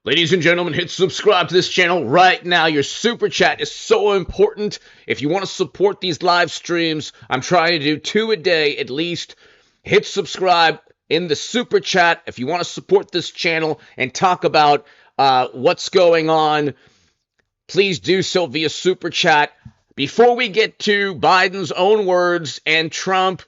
Ladies and gentlemen, hit subscribe to this channel right now. Your super chat is so important. If you want to support these live streams, I'm trying to do 2 a day at least. Hit subscribe in the super chat if you want to support this channel and talk about what's going on. Please do so via super chat. Before we get to Biden's own words and Trump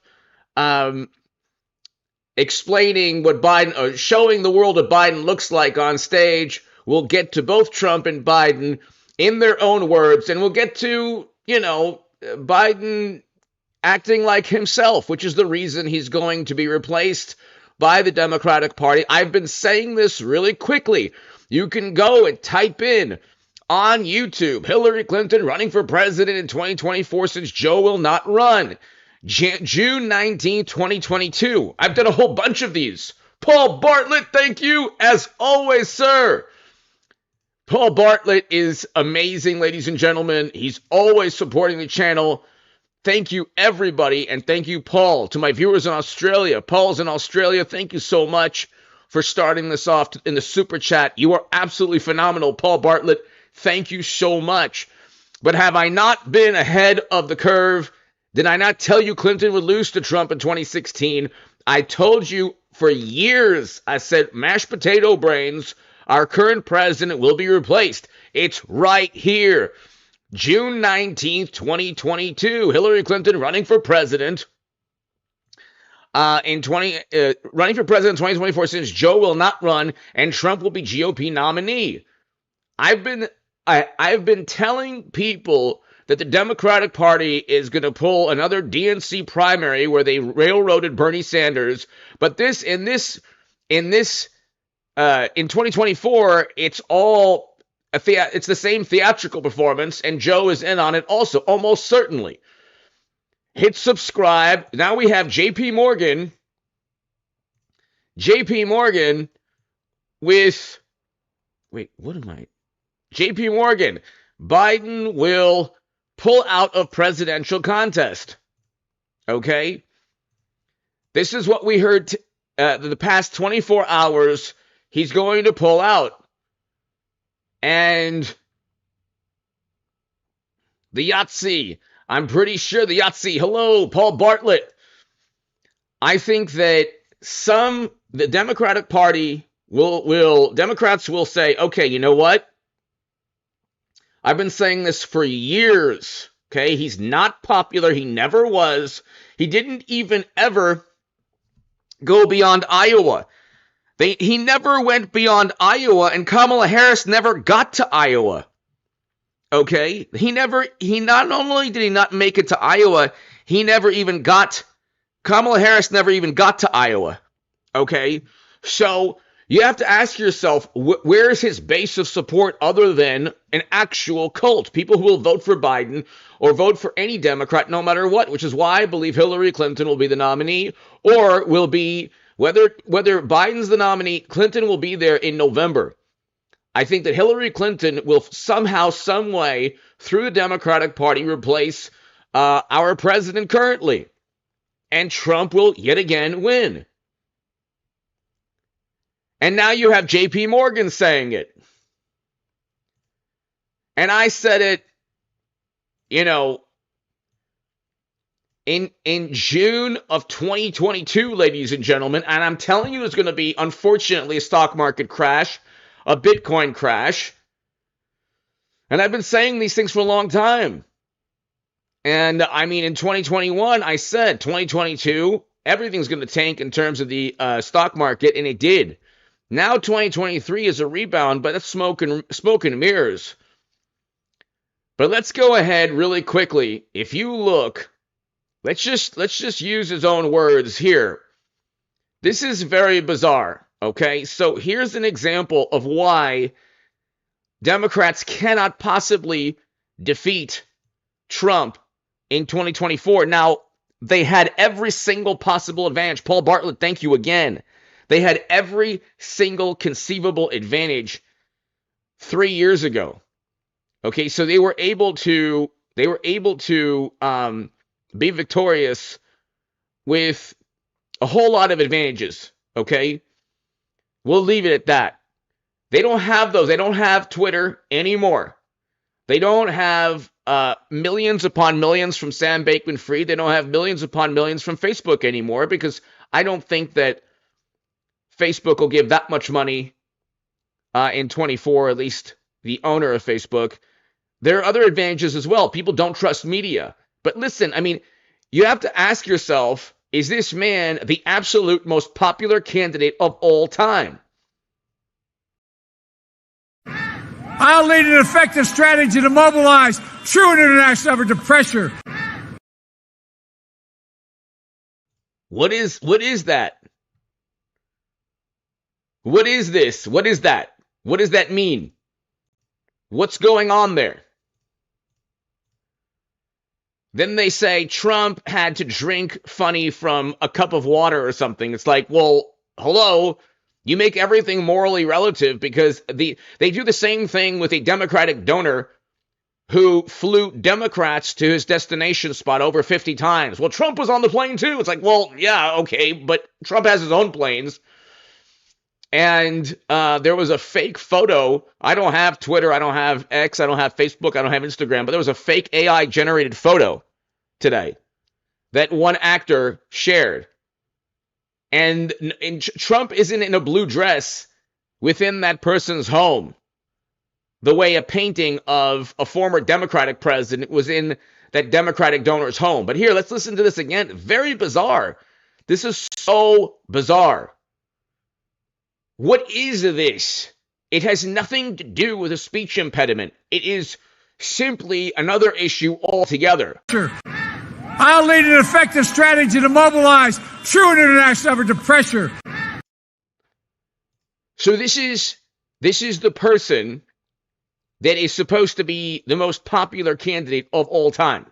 explaining what Biden, or showing the world what Biden looks like on stage, we'll get to both Trump and Biden in their own words, and we'll get to, Biden acting like himself, which is the reason he's going to be replaced by the Democratic Party. I've been saying this really quickly. You can go and type in on YouTube, Hillary Clinton running for president in 2024 since Joe will not run. June 19, 2022. I've done a whole bunch of these. Paul Bartlett, thank you, as always, sir. Paul Bartlett is amazing, ladies and gentlemen. He's always supporting the channel. Thank you, everybody, and thank you, Paul. To my viewers in Australia, Paul's in Australia, thank you so much for starting this off in the super chat. You are absolutely phenomenal, Paul Bartlett. Thank you so much. But have I not been ahead of the curve? Did I not tell you Clinton would lose to Trump in 2016? I told you for years. I said, mashed potato brains, our current president will be replaced. It's right here. June 19th, 2022. Hillary Clinton running for president running for president in 2024 since Joe will not run and Trump will be GOP nominee. I've been telling people that the Democratic Party is going to pull another DNC primary where they railroaded Bernie Sanders, but in 2024, it's all it's the same theatrical performance, and Joe is in on it also, almost certainly. Hit subscribe. Now we have JP Morgan with, wait, what am I? JP Morgan, Biden will pull out of presidential contest. Okay? This is what we heard the past 24 hours. He's going to pull out. And the Yahtzee, I'm pretty sure the Yahtzee, hello, Paul Bartlett. I think that the Democratic Party Democrats will say, okay, you know what? I've been saying this for years, okay? He's not popular. He never was. He didn't even ever go beyond Iowa. He never went beyond Iowa, and Kamala Harris never got to Iowa, okay? Not only did he not make it to Iowa, Kamala Harris never even got to Iowa, okay? So you have to ask yourself, where is his base of support other than an actual cult? People who will vote for Biden or vote for any Democrat no matter what, which is why I believe Hillary Clinton will be the nominee, or will be, whether Biden's the nominee, Clinton will be there in November. I think that Hillary Clinton will somehow, some way, through the Democratic Party, replace our president currently. And Trump will yet again win. And now you have JP Morgan saying it. And I said it, in June of 2022, ladies and gentlemen, and I'm telling you, it's going to be, unfortunately, a stock market crash, a Bitcoin crash. And I've been saying these things for a long time. And I mean, in 2021, I said 2022, everything's going to tank in terms of the stock market, and it did. Now 2023 is a rebound, but that's smoke and mirrors. But let's go ahead really quickly. If you look, let's just use his own words here. This is very bizarre, okay? So here's an example of why Democrats cannot possibly defeat Trump in 2024. Now, they had every single possible advantage. Paul Bartlett, thank you again. They had every single conceivable advantage 3 years ago. Okay, so they were able to be victorious with a whole lot of advantages. Okay, we'll leave it at that. They don't have those. They don't have Twitter anymore. They don't have millions upon millions from Sam Bankman-Fried. They don't have millions upon millions from Facebook anymore, because I don't think that Facebook will give that much money in 24, at least the owner of Facebook. There are other advantages as well. People don't trust media. But listen, I mean, you have to ask yourself, is this man the absolute most popular candidate of all time? I'll lead an effective strategy to mobilize true international effort to pressure. What is that? What is this? What is that? What does that mean? What's going on there? Then they say Trump had to drink funny from a cup of water or something. It's like, well, hello. You make everything morally relative, because they do the same thing with a Democratic donor who flew Democrats to his destination spot over 50 times. Well, Trump was on the plane too. It's like, well, yeah, okay, but Trump has his own planes. And there was a fake photo. I don't have Twitter. I don't have X. I don't have Facebook. I don't have Instagram. But there was a fake AI-generated photo today that one actor shared. And Trump isn't in a blue dress within that person's home, the way a painting of a former Democratic president was in that Democratic donor's home. But here, let's listen to this again. Very bizarre. This is so bizarre. What is this? It has nothing to do with a speech impediment. It is simply another issue altogether. Sure. I'll lead an effective strategy to mobilize true international effort to pressure. So this is the person that is supposed to be the most popular candidate of all time.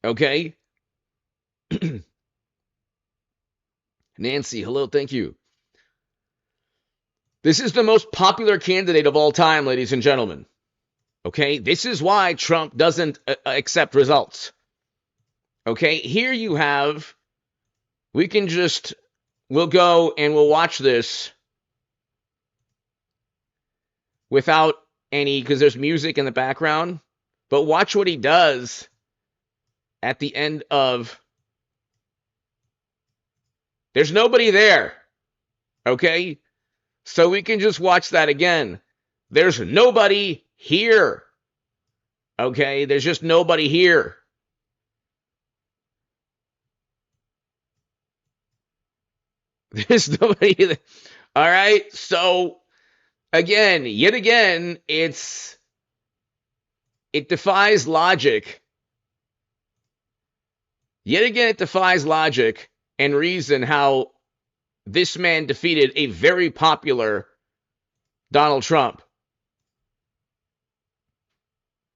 Okay? Nancy, hello, thank you. This is the most popular candidate of all time, ladies and gentlemen. Okay? This is why Trump doesn't accept results. Okay? Here you have, we'll go and we'll watch this without any, because there's music in the background. But watch what he does at the end of, there's nobody there. Okay? So we can just watch that again. There's nobody here. Okay? There's just nobody here. There's nobody. All right? So, again, yet again, it defies logic. Yet again, it defies logic and reason how this man defeated a very popular Donald Trump.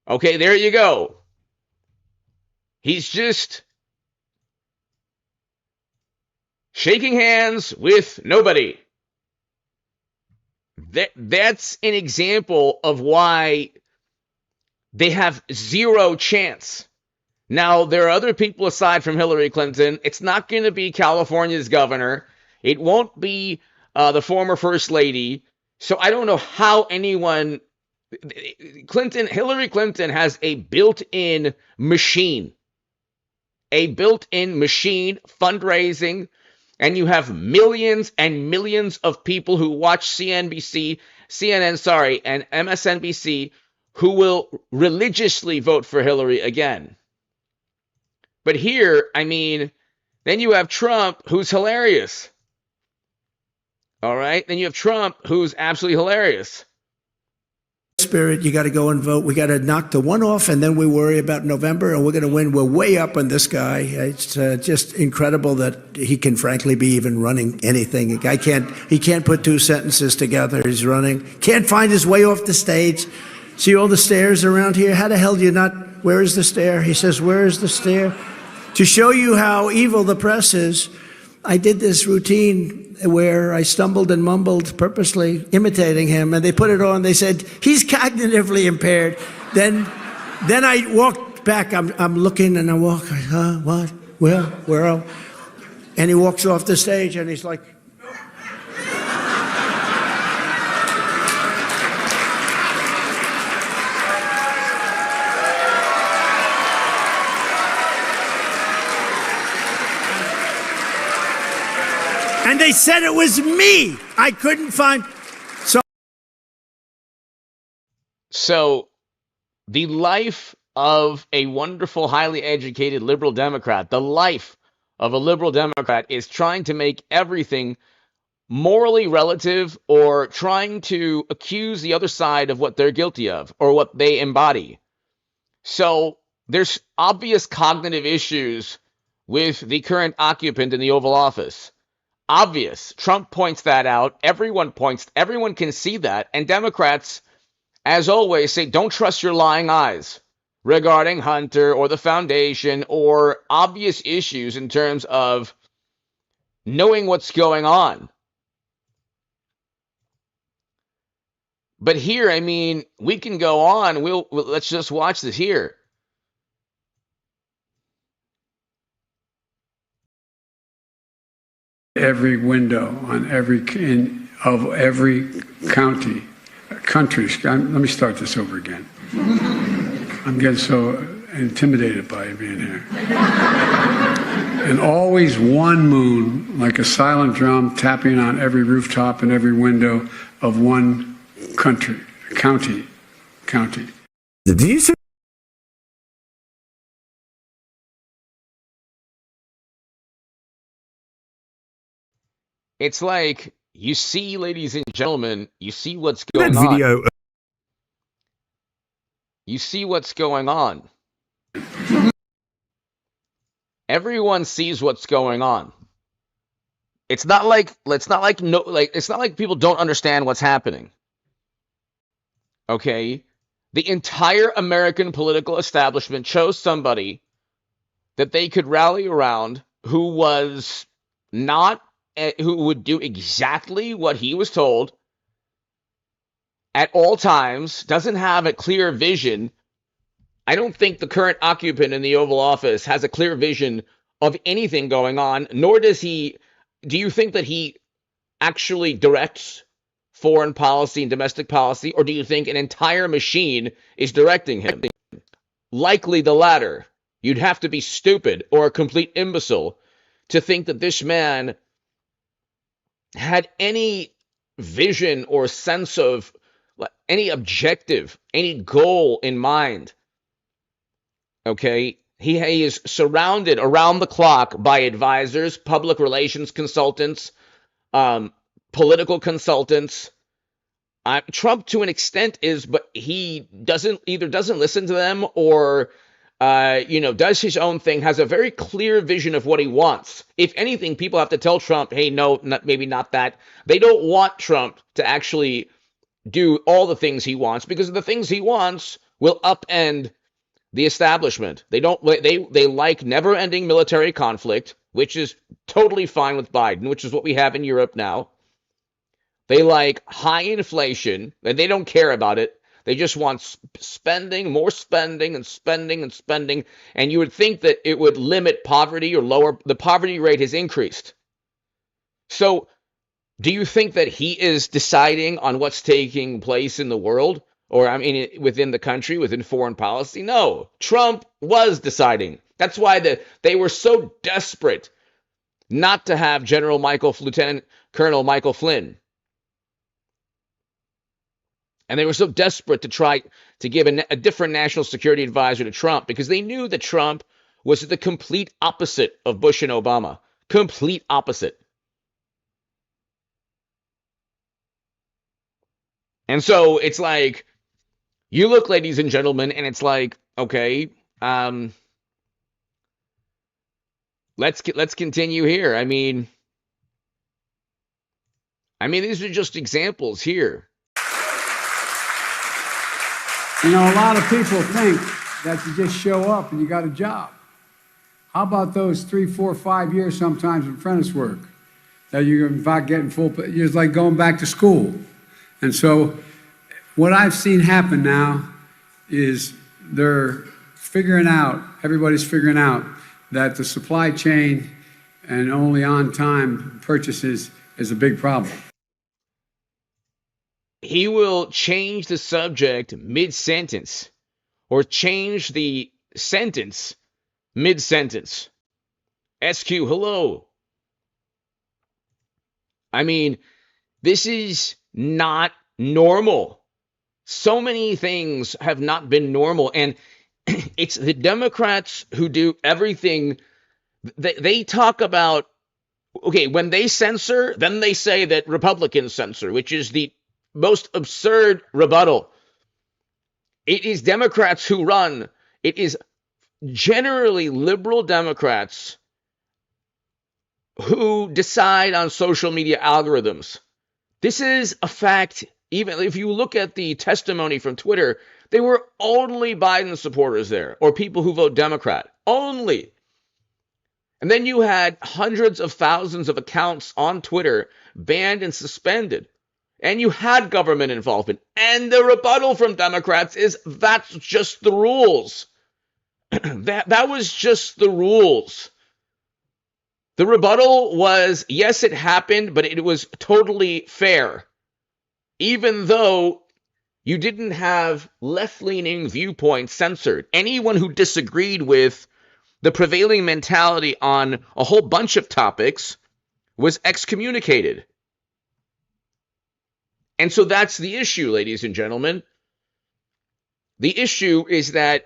Okay, there you go. He's just shaking hands with nobody. That's an example of why they have zero chance. Now, there are other people aside from Hillary Clinton. It's not going to be California's governor. It won't be the former first lady. So I don't know how anyone... Hillary Clinton has a built-in machine. A built-in machine, fundraising, and you have millions and millions of people who watch CNN, and MSNBC who will religiously vote for Hillary again. But here, I mean, then you have Trump, who's hilarious. All right? Then you have Trump, who's absolutely hilarious. Spirit, you got to go and vote. We got to knock the one off, and then we worry about November, and we're going to win. We're way up on this guy. It's just incredible that he can, frankly, be even running anything. The guy he can't put two sentences together. He's running. Can't find his way off the stage. See all the stairs around here? How the hell do you not? Where is the stair? He says, where is the stair? To show you how evil the press is, I did this routine where I stumbled and mumbled purposely, imitating him, and they put it on. They said, he's cognitively impaired. Then I walked back. I'm looking, and I walk, what? Where? And he walks off the stage, and he's like, And they said it was me. I couldn't find. So the life of a wonderful, highly educated liberal Democrat, the life of a liberal Democrat is trying to make everything morally relative or trying to accuse the other side of what they're guilty of or what they embody. So there's obvious cognitive issues with the current occupant in the Oval Office. Obvious. Trump points that out. Everyone can see that. And Democrats, as always, say, don't trust your lying eyes regarding Hunter or the foundation or obvious issues in terms of knowing what's going on. But here, I mean, we can go on. Let's just watch this here. Every window on every of every country. Let me start this over again. I'm getting so intimidated by being here. And always one moon, like a silent drum, tapping on every rooftop and every window of one county. Did you say? It's like, you see, ladies and gentlemen, you see what's going on. You see what's going on. Everyone sees what's going on. It's not like people don't understand what's happening. Okay? The entire American political establishment chose somebody that they could rally around who would do exactly what he was told at all times, doesn't have a clear vision. I don't think the current occupant in the Oval Office has a clear vision of anything going on, nor does he. Do you think that he actually directs foreign policy and domestic policy, or do you think an entire machine is directing him? Likely the latter. You'd have to be stupid or a complete imbecile to think that this man had any vision or sense of any objective, any goal in mind. Okay? He is surrounded around the clock by advisors, public relations consultants, political consultants. Trump, to an extent, but he doesn't listen to them or does his own thing, has a very clear vision of what he wants. If anything, people have to tell Trump, hey, no, maybe not that. They don't want Trump to actually do all the things he wants, because the things he wants will upend the establishment. They like never-ending military conflict, which is totally fine with Biden, which is what we have in Europe now. They like high inflation, and they don't care about it. They just want spending, more spending, and spending, and spending. And you would think that it would limit poverty or lower. The poverty rate has increased. So do you think that he is deciding on what's taking place in the world? Or, I mean, within the country, within foreign policy? No. Trump was That's why they were so desperate not to have Lieutenant Colonel Michael Flynn. And they were so desperate to try to give a different national security advisor to Trump, because they knew that Trump was the complete opposite of Bush and Obama. Complete opposite. And so it's like, you look, ladies and gentlemen, and it's like, okay, let's continue here. I mean, these are just examples here. You know, a lot of people think that you just show up and you got a job. How about those 3, 4, 5 years sometimes of apprentice work that you're in fact getting full? It's like going back to school. And so what I've seen happen now is everybody's figuring out that the supply chain and only on-time purchases is a big problem. He will change the subject mid-sentence, or change the sentence mid-sentence. SQ, hello. I mean, this is not normal. So many things have not been normal. And it's the Democrats who do everything. They talk about, okay, when they censor, then they say that Republicans censor, which is the most absurd rebuttal. It is Democrats who run. It is generally liberal Democrats who decide on social media algorithms. This is a fact. Even if you look at the testimony from Twitter, they were only Biden supporters there, or people who vote Democrat. Only. And then you had hundreds of thousands of accounts on Twitter banned and suspended. And you had government involvement. And the rebuttal from Democrats is that's just the rules. that was just the rules. The rebuttal was, yes, it happened, but it was totally fair. Even though you didn't have left-leaning viewpoints censored. Anyone who disagreed with the prevailing mentality on a whole bunch of topics was excommunicated. And so that's the issue, ladies and gentlemen. The issue is that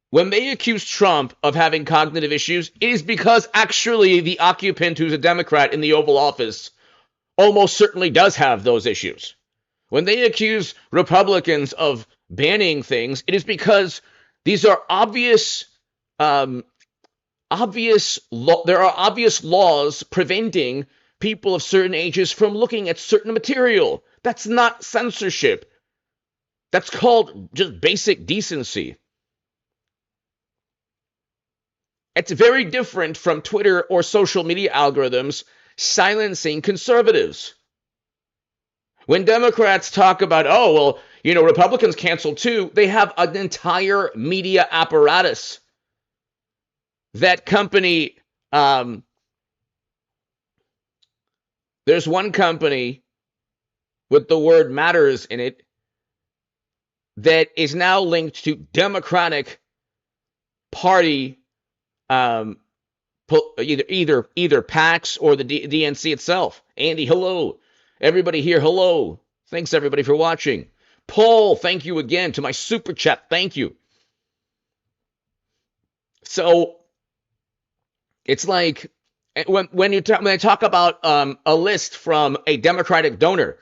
when they accuse Trump of having cognitive issues, it is because actually the occupant who's a Democrat in the Oval Office almost certainly does have those issues. When they accuse Republicans of banning things, it is because these are obvious there are obvious laws preventing people of certain ages from looking at certain material. That's not censorship. That's called just basic decency. It's very different from Twitter or social media algorithms silencing conservatives. When Democrats talk about, oh, well, Republicans canceled too, they have an entire media apparatus. That company, there's one company with the word matters in it that is now linked to Democratic Party, either PACs or the DNC itself. Andy, hello. Everybody here, hello. Thanks, everybody, for watching. Paul, thank you again. To my super chat, thank you. So it's like when I talk about a list from a Democratic donor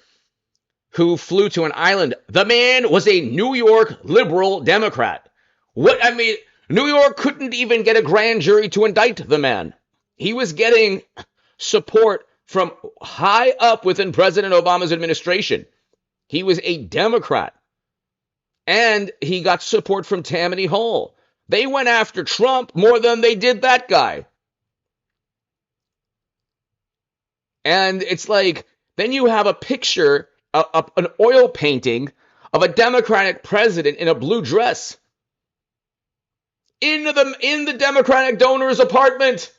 who flew to an island, the man was a New York liberal Democrat. New York couldn't even get a grand jury to indict the man. He was getting support from high up within President Obama's administration. He was a Democrat. And he got support from Tammany Hall. They went after Trump more than they did that guy. And it's like, then you have a picture, an oil painting of a Democratic president in a blue dress in the Democratic donor's apartment.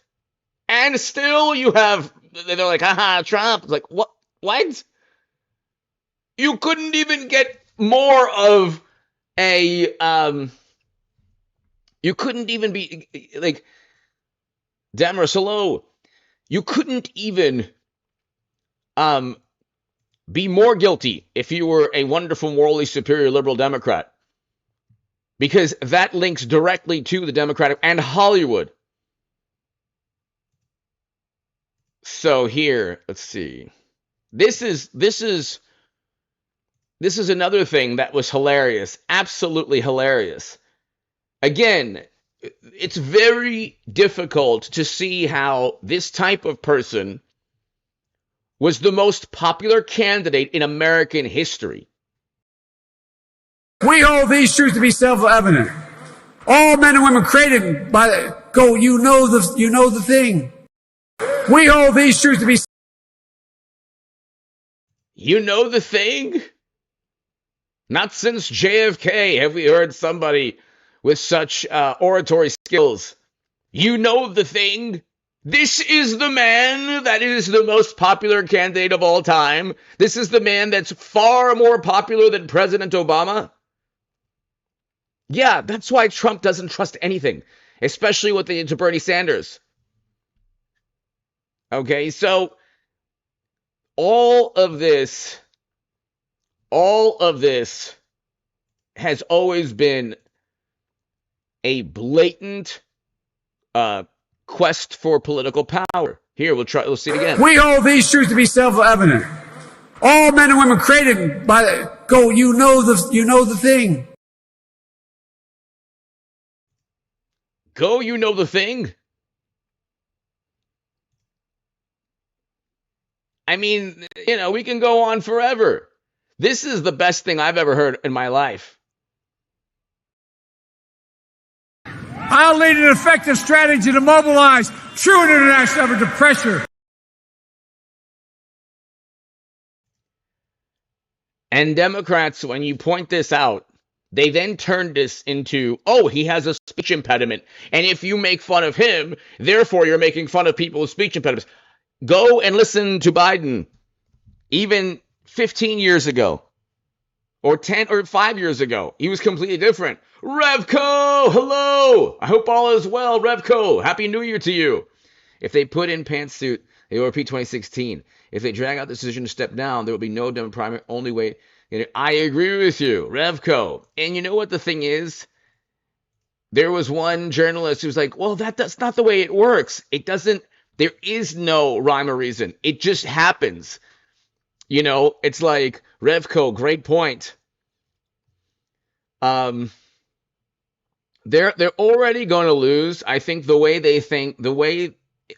And still you have, they're like, haha, Trump. It's like, what? You couldn't even get more of a, you couldn't even be, like, Damaris, hello. You couldn't even be more guilty if you were a wonderful, morally superior liberal Democrat. Because that links directly to the Democratic and Hollywood. So here, let's see. This is another thing that was hilarious. Absolutely hilarious. Again, it's very difficult to see how this type of person was the most popular candidate in American history. We hold these truths to be self-evident. All men and women created by you know the thing. We hold these truths to be. You know the thing? Not since JFK have we heard somebody with such oratory skills. You know the thing? This is the man that is the most popular candidate of all time. This is the man that's far more popular than President Obama. Yeah, that's why Trump doesn't trust anything, especially what they did to Bernie Sanders. Okay, so all of this has always been a blatant quest for political power. Here, we'll see it again. We hold these truths to be self-evident. All men and women created by you know the thing. Go, you know the thing. I mean, we can go on forever. This is the best thing I've ever heard in my life. I'll lead an effective strategy to mobilize true international effort to pressure. And Democrats, when you point this out, they then turn this into, oh, he has a speech impediment. And if you make fun of him, therefore you're making fun of people with speech impediments. Go and listen to Biden, even 15 years ago, or 10 or 5 years ago. He was completely different. Revco, hello. I hope all is well, Revco. Happy New Year to you. If they put in pantsuit, they will repeat 2016. If they drag out the decision to step down, there will be no Democratic primary. Only way. I agree with you, Revco. And you know what the thing is? There was one journalist who was like, well, that's not the way it works. It doesn't. There is no rhyme or reason. It just happens. It's like, Revco, great point. They're already going to lose. I think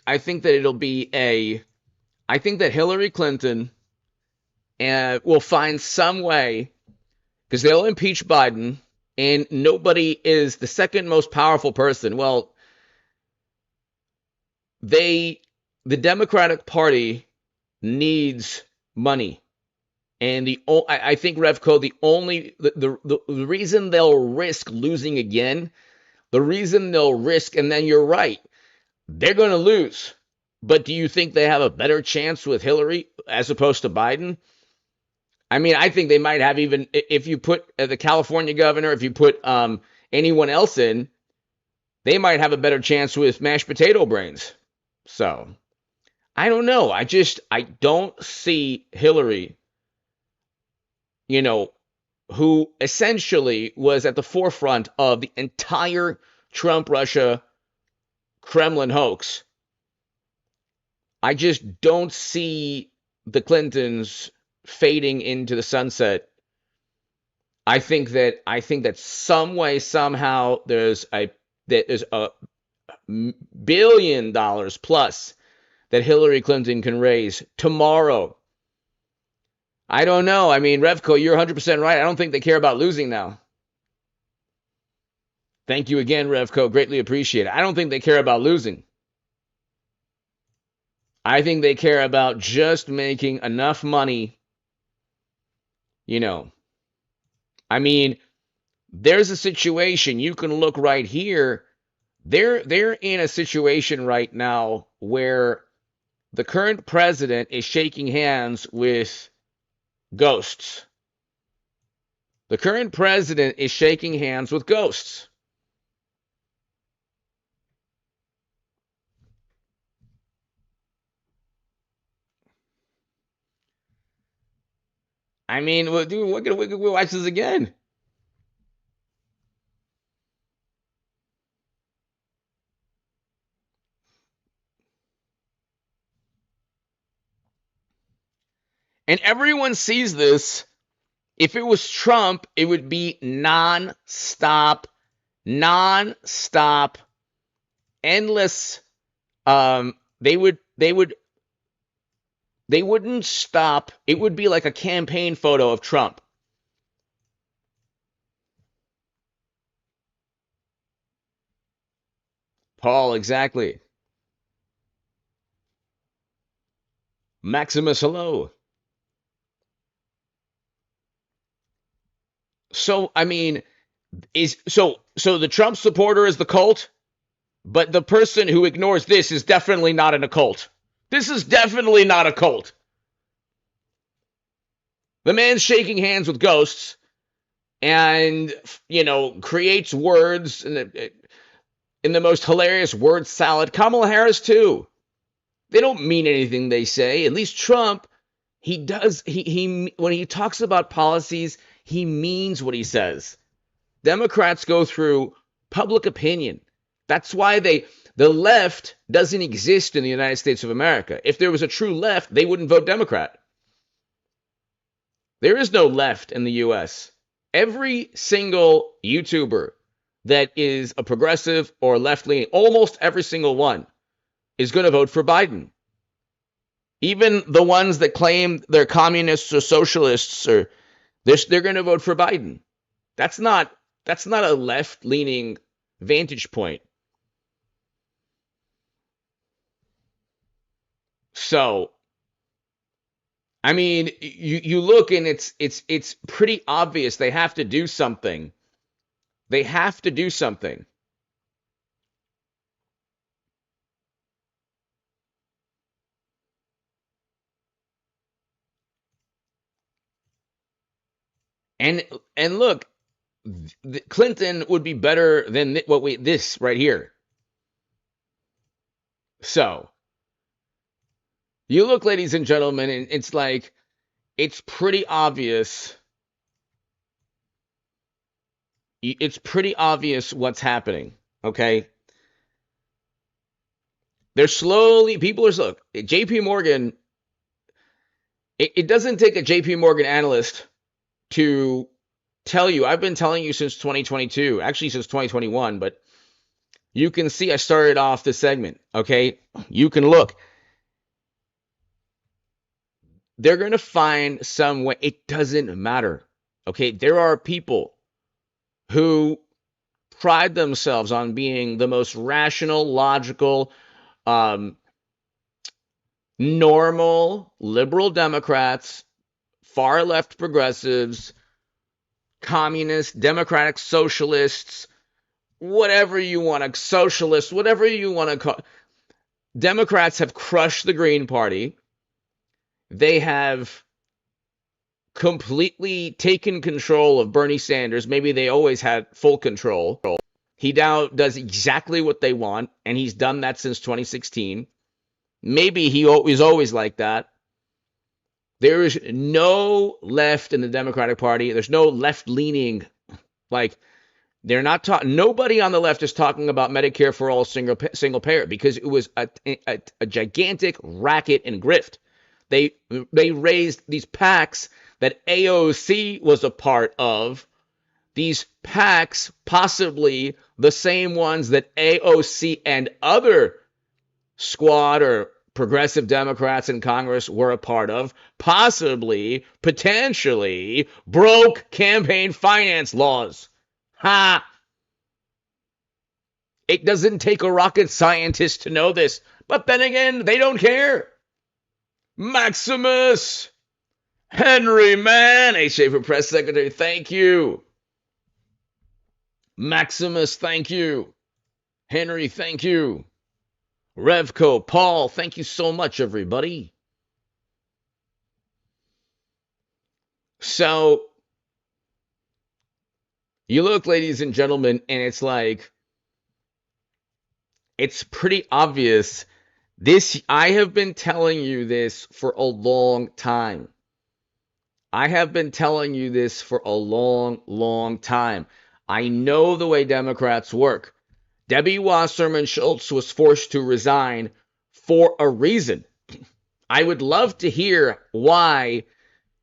I think that it'll be I think that Hillary Clinton will find some way, because they'll impeach Biden, and nobody is the second most powerful person. Well, the Democratic Party needs money. And I think, Revco, the reason they'll risk losing again, and then you're right, they're going to lose. But do you think they have a better chance with Hillary as opposed to Biden? I mean, I think they might have, even if you put the California governor, if you put anyone else in, they might have a better chance with mashed potato brains. So, I don't know. I don't see Hillary, who essentially was at the forefront of the entire Trump-Russia Kremlin hoax. I just don't see the Clintons fading into the sunset. I think that some way, somehow, there's a $1 billion plus that Hillary Clinton can raise tomorrow. I don't know. I mean, Revco, you're 100% right. I don't think they care about losing now. Thank you again, Revco. Greatly appreciate it. I don't think they care about losing. I think they care about just making enough money. I mean, there's a situation. You can look right here. They're in a situation right now where the current president is shaking hands with ghosts. The current president is shaking hands with ghosts. I mean, we're gonna watch this again. And everyone sees this. If it was Trump, it would be non-stop, endless. They wouldn't stop. It would be like a campaign photo of Trump. Paul, exactly. Maximus, hello. So, I mean, so the Trump supporter is the cult, but the person who ignores this is definitely not in a cult. This is definitely not a cult. The man's shaking hands with ghosts and, creates words in the most hilarious word salad. Kamala Harris, too. They don't mean anything they say. At least Trump He does, he when he talks about policies, he means what he says. Democrats go through public opinion. That's why the left doesn't exist in the United States of America. If there was a true left, they wouldn't vote Democrat. There is no left in the US. Every single YouTuber that is a progressive or left-leaning, almost every single one, is going to vote for Biden. Even the ones that claim they're communists or socialists, or they're going to vote for Biden. That's not a left-leaning vantage point. So, I mean, you look and it's pretty obvious they have to do something. They have to do something. And look, Clinton would be better than this right here. So, you look, ladies and gentlemen, and it's like, it's pretty obvious. It's pretty obvious what's happening, okay? People are, look, JP Morgan, it doesn't take a JP Morgan analyst to tell you. I've been telling you since 2022, actually since 2021, but you can see I started off the segment, okay? You can look. They're going to find some way. It doesn't matter, okay? There are people who pride themselves on being the most rational, logical, normal, liberal Democrats, far left progressives, communists, democratic socialists, whatever you want to, socialists, whatever you want to call. Democrats have crushed the Green Party. They have completely taken control of Bernie Sanders. Maybe they always had full control. He now does exactly what they want, and he's done that since 2016. Maybe he was always like that. There is no left in the Democratic Party. There's no left-leaning, like, they're not talking. Nobody on the left is talking about Medicare for all, single payer, because it was a gigantic racket and grift. They raised these PACs that AOC was a part of. These PACs, possibly the same ones that AOC and other squad or progressive Democrats in Congress were a part of, possibly, potentially, broke campaign finance laws. Ha! It doesn't take a rocket scientist to know this, but then again, they don't care. Maximus! Henry, man! H. Schaefer, press secretary, thank you. Maximus, thank you. Henry, thank you. Revco, Paul, thank you so much, everybody. So, you look, ladies and gentlemen, and it's like, it's pretty obvious. I have been telling you this for a long time. I have been telling you this for a long, long time. I know the way Democrats work. Debbie Wasserman Schultz was forced to resign for a reason. I would love to hear why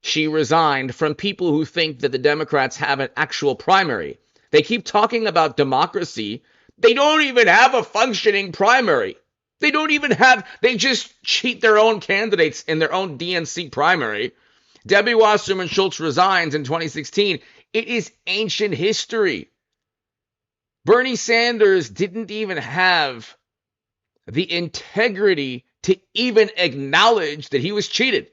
she resigned from people who think that the Democrats have an actual primary. They keep talking about democracy. They don't even have a functioning primary. They just cheat their own candidates in their own DNC primary. Debbie Wasserman Schultz resigns in 2016. It is ancient history. Bernie Sanders didn't even have the integrity to even acknowledge that he was cheated.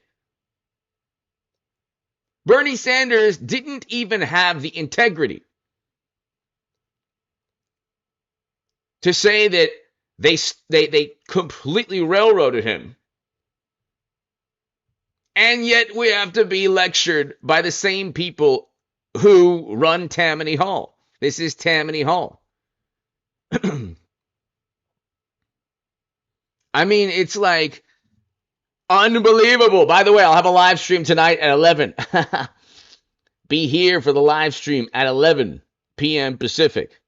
Bernie Sanders didn't even have the integrity to say that they completely railroaded him. And yet we have to be lectured by the same people who run Tammany Hall. This is Tammany Hall. I mean, it's like, Unbelievable. By the way, I'll have a live stream tonight at 11. Be here for the live stream at 11 p.m. Pacific.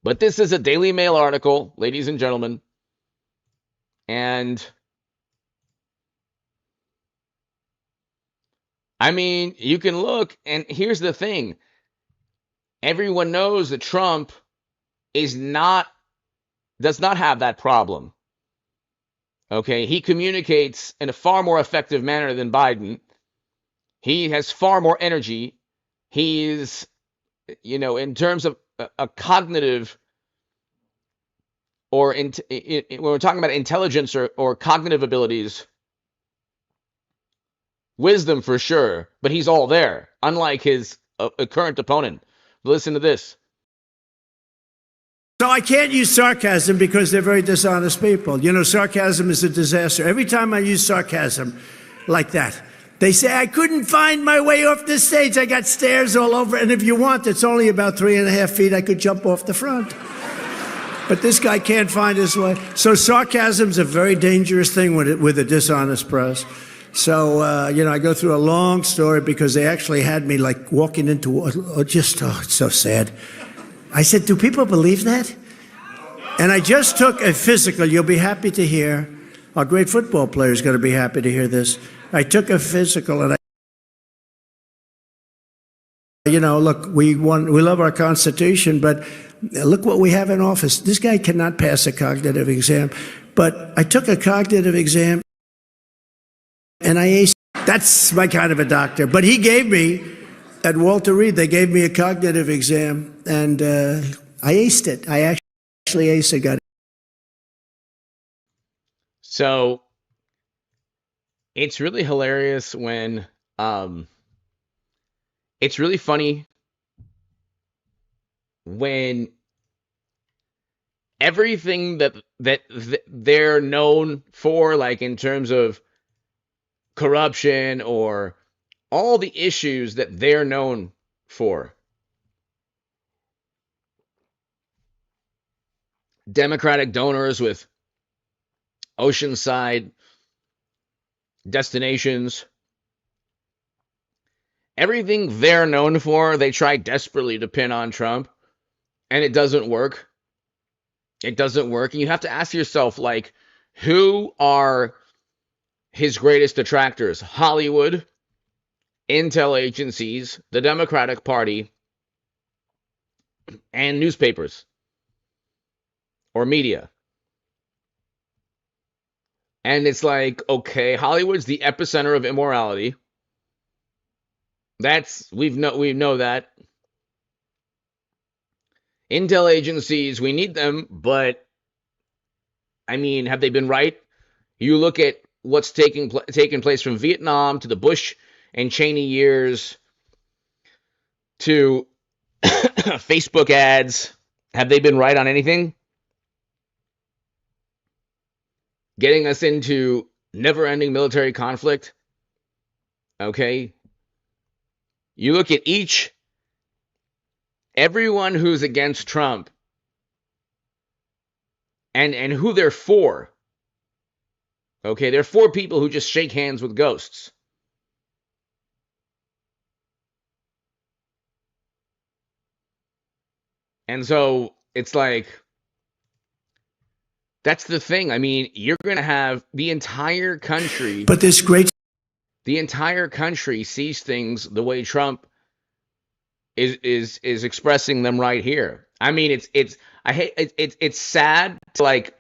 But this is a Daily Mail article, ladies and gentlemen. And I mean, you can look, and here's the thing. Everyone knows that Trump does not have that problem. Okay, he communicates in a far more effective manner than Biden. He has far more energy. He's, in terms of a cognitive, or when we're talking about intelligence or cognitive abilities, wisdom for sure, but he's all there, unlike his current opponent. Listen to this. So I can't use sarcasm because they're very dishonest people. Sarcasm is a disaster. Every time I use sarcasm like that, they say, I couldn't find my way off the stage. I got stairs all over. And if you want, it's only about 3.5 feet. I could jump off the front. But this guy can't find his way. So sarcasm's a very dangerous thing with a dishonest press. So, I go through a long story because they actually had me like walking into, it's so sad. I said, do people believe that? And I just took a physical. You'll be happy to hear. Our great football player is going to be happy to hear this. I took a physical and look, we love our Constitution, but look what we have in office. This guy cannot pass a cognitive exam. But I took a cognitive exam and I aced. That's my kind of a doctor. But he gave me, at Walter Reed, they gave me a cognitive exam, and I aced it. I actually aced it. Got it. So it's really hilarious when it's really funny when everything that they're known for, like in terms of corruption or all the issues that they're known for, Democratic donors with oceanside destinations, everything they're known for, they try desperately to pin on Trump, and it doesn't work. It doesn't work. And you have to ask yourself, like, who are his greatest detractors? Hollywood, intel agencies, the Democratic Party, and newspapers or media. And it's like, okay, Hollywood's the epicenter of immorality. We know that. Intel agencies, we need them, but I mean, have they been right? You look at what's taking place from Vietnam to the Bush and Cheney years to Facebook ads. Have they been right on anything? Getting us into never-ending military conflict. Okay. You look at everyone who's against Trump and who they're for. Okay, they're for people who just shake hands with ghosts. And so it's like, that's the thing. I mean, you're going to have the entire country. But the entire country sees things the way Trump is expressing them right here. I mean, it's sad to, like,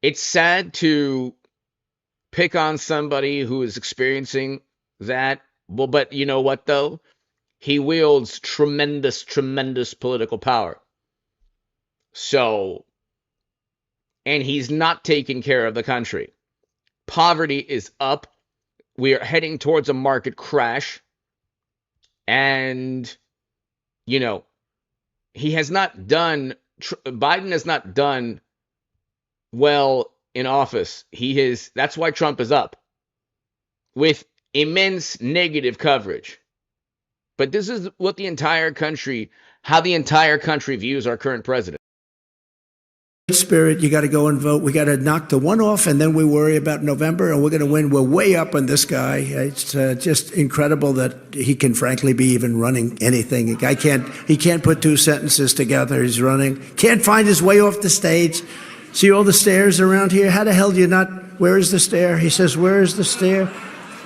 it's sad to pick on somebody who is experiencing that. Well, but you know what though? He wields tremendous political power. So, and he's not taking care of the country. Poverty is up. We are heading towards a market crash. And, Biden has not done well in office. That's why Trump is up with immense negative coverage. But this is what how the entire country views our current president. Spirit, you got to go and vote. We got to knock the one off, and then we worry about November, and we're going to win. We're way up on this guy. It's just incredible that he can, frankly, be even running anything. He can't put two sentences together. He's running. Can't find his way off the stage. See all the stairs around here? How the hell do you not? Where is the stair? He says, where is the stair?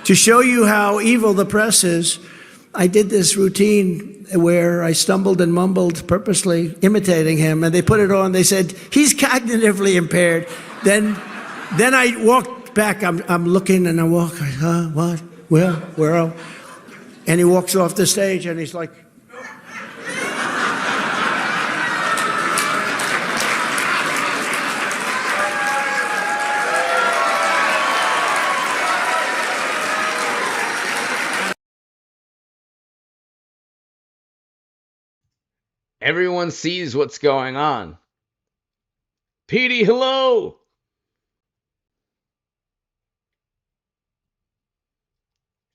To show you how evil the press is, I did this routine where I stumbled and mumbled purposely, imitating him, and they put it on. They said, he's cognitively impaired. Then I walked back. I'm looking, and I walk, what? Where? And he walks off the stage, and he's like, Everyone sees what's going on. Petey, hello!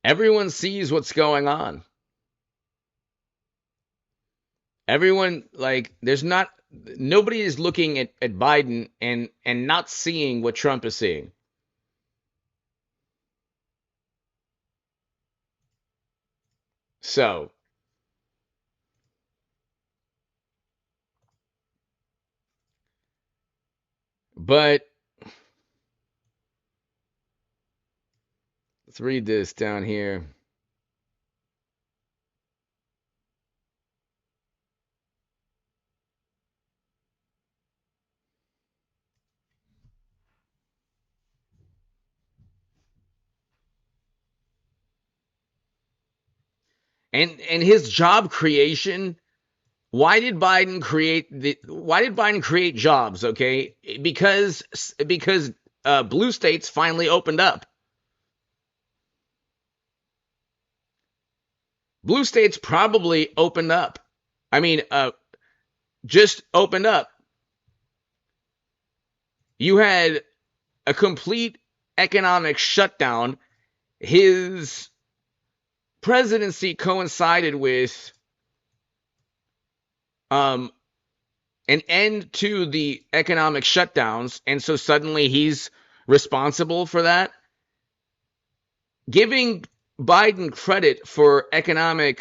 Everyone sees what's going on. Everyone, nobody is looking at Biden and not seeing what Trump is seeing. So, but let's read this down here. And his job creation, why did Biden create jobs, okay? Because blue states finally opened up. Blue states probably opened up. I mean, just opened up. You had a complete economic shutdown. His presidency coincided with an end to the economic shutdowns, and so suddenly he's responsible for that. Giving Biden credit for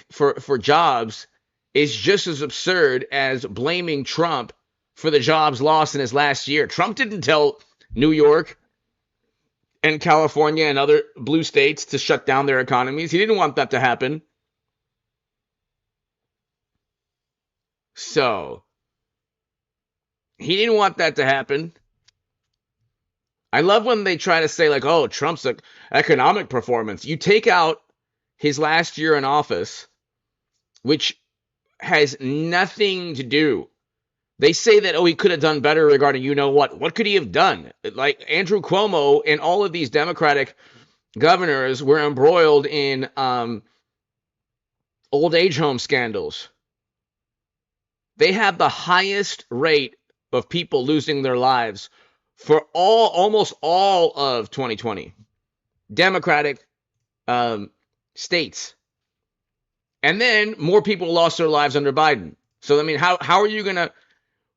for jobs is just as absurd as blaming Trump for the jobs lost in his last year. Trump didn't tell New York and California and other blue states to shut down their economies. He didn't want that to happen. So, he didn't want that to happen. I love when they try to say, like, oh, Trump's economic performance. You take out his last year in office, which has nothing to do. They say that, oh, he could have done better regarding you know what. What could he have done? Like Andrew Cuomo and all of these Democratic governors were embroiled in old age home scandals. They have the highest rate of people losing their lives for almost all of 2020. Democratic states. And then more people lost their lives under Biden. So, I mean, how are you going to...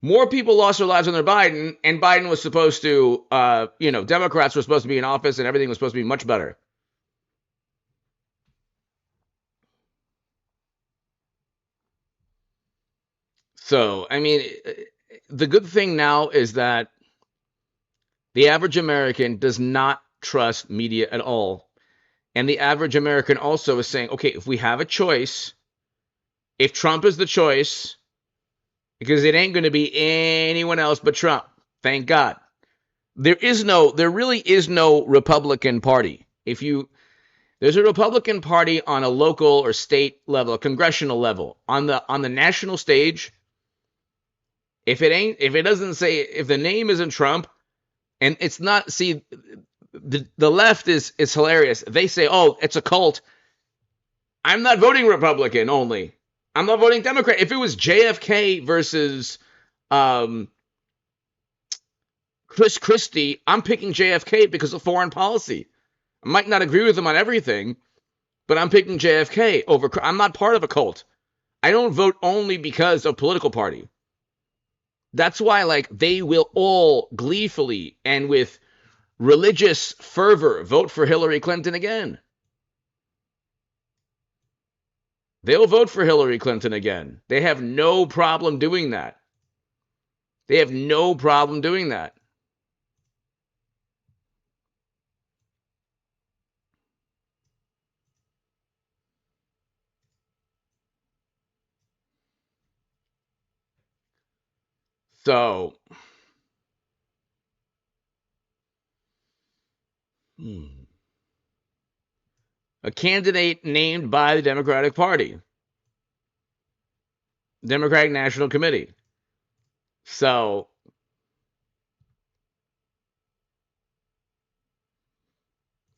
More people lost their lives under Biden, and Biden was supposed to, Democrats were supposed to be in office, and everything was supposed to be much better. So, I mean, the good thing now is that the average American does not trust media at all. And the average American also is saying, okay, if we have a choice, if Trump is the choice, because it ain't going to be anyone else but Trump, thank God. There really is no Republican Party. There's a Republican Party on a local or state level, a congressional level. On the national stage, if the name isn't Trump, and it's not, see, the left is hilarious. They say, oh, it's a cult. I'm not voting Republican only. I'm not voting Democrat. If it was JFK versus Chris Christie, I'm picking JFK because of foreign policy. I might not agree with him on everything, but I'm picking JFK over. I'm not part of a cult. I don't vote only because of political party. That's why, like, they will all gleefully and with religious fervor vote for Hillary Clinton again. They'll vote for Hillary Clinton again. They have no problem doing that. They have no problem doing that. So, a candidate named by the Democratic Party, Democratic National Committee. So,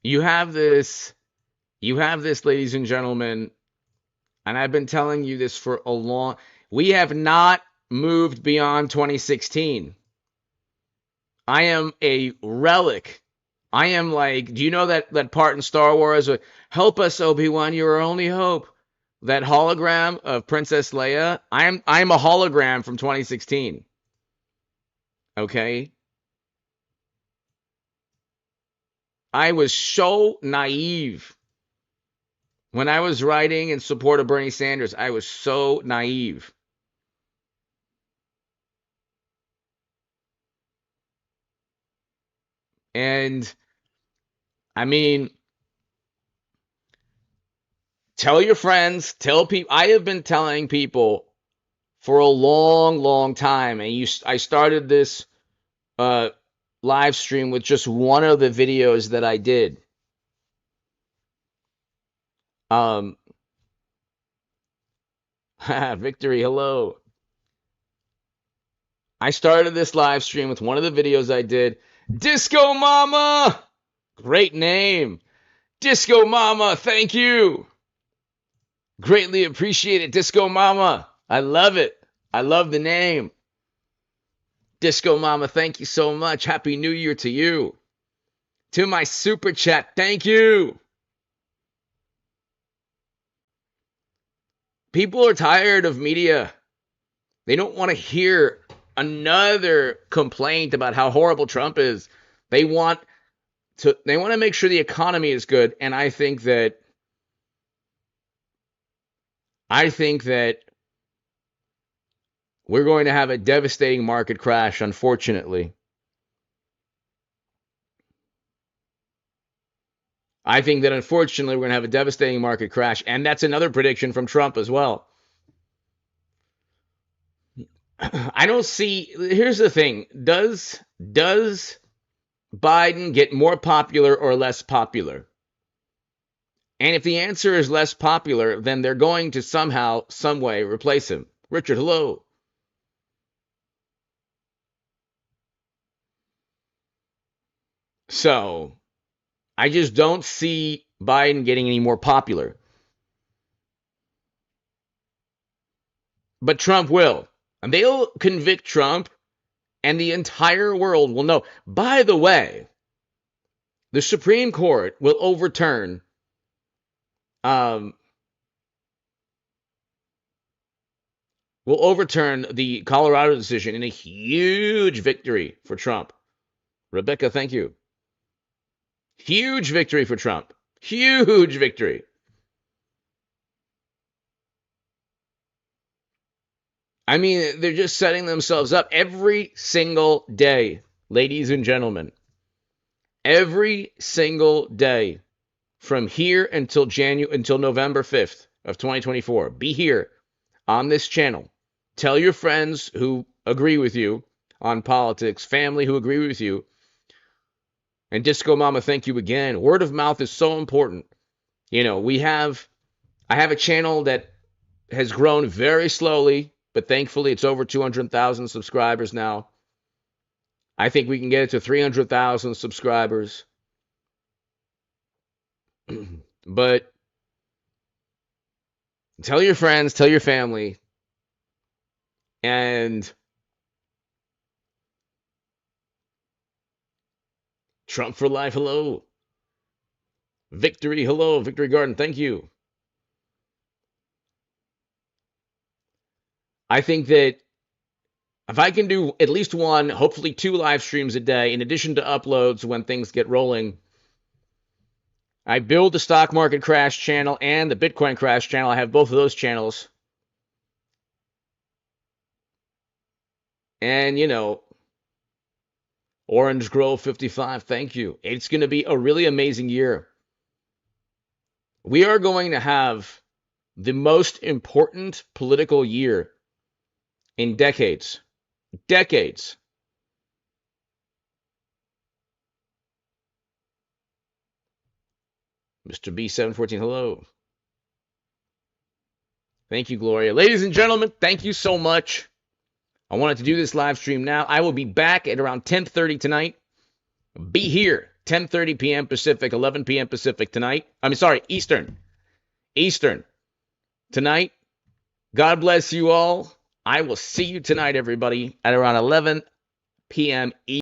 you have this, ladies and gentlemen, and I've been telling you this for a long. We have not moved beyond 2016. I am a relic. I am like, do you know that part in Star Wars? Help us, Obi-Wan, you're our only hope. That hologram of Princess Leia. I'm a hologram from 2016. Okay? I was so naive. When I was writing in support of Bernie Sanders, I was so naive. And, I mean, tell your friends, tell people. I have been telling people for a long, long time, and I started this live stream with just one of the videos that I did. Victory, hello. I started this live stream with one of the videos I did. Disco Mama! Great name. Disco Mama, thank you. Greatly appreciate it, Disco Mama. I love it. I love the name. Disco Mama, thank you so much. Happy New Year to you. To my super chat, thank you. People are tired of media. They don't want to hear another complaint about how horrible Trump is. They want to make sure the economy is good, and I think that we're going to have a devastating market crash, unfortunately. I think that unfortunately we're going to have a devastating market crash, and that's another prediction from Trump as well. I don't see. Here's the thing: does Biden get more popular or less popular? And if the answer is less popular, then they're going to somehow, some way replace him. Richard, hello. So, I just don't see Biden getting any more popular. But Trump will. And they'll convict Trump, and the entire world will know. By the way, the Supreme Court will overturn the Colorado decision in a huge victory for Trump. Rebecca, thank you. Huge victory for Trump. Huge victory. I mean, they're just setting themselves up every single day, ladies and gentlemen. Every single day from here until November 5th of 2024. Be here on this channel. Tell your friends who agree with you on politics, family who agree with you. And Disco Mama, thank you again. Word of mouth is so important. You know, I have a channel that has grown very slowly, but thankfully it's over 200,000 subscribers now. I think we can get it to 300,000 subscribers. But tell your friends, tell your family, and Trump for life, hello. Victory, hello. Victory Garden, thank you. I think that If I can do at least one, hopefully 2 live streams a day, in addition to uploads when things get rolling, I build the stock market crash channel and the Bitcoin crash channel. I have both of those channels. And, Orange Grove 55, thank you. It's going to be a really amazing year. We are going to have the most important political year in decades. Decades. Mr. B714, hello. Thank you, Gloria. Ladies and gentlemen, thank you so much. I wanted to do this live stream now. I will be back at around 10:30 tonight. Be here, 10:30 p.m. Pacific, 11 p.m. Pacific tonight. Eastern. Eastern tonight. God bless you all. I will see you tonight, everybody, at around 11 p.m.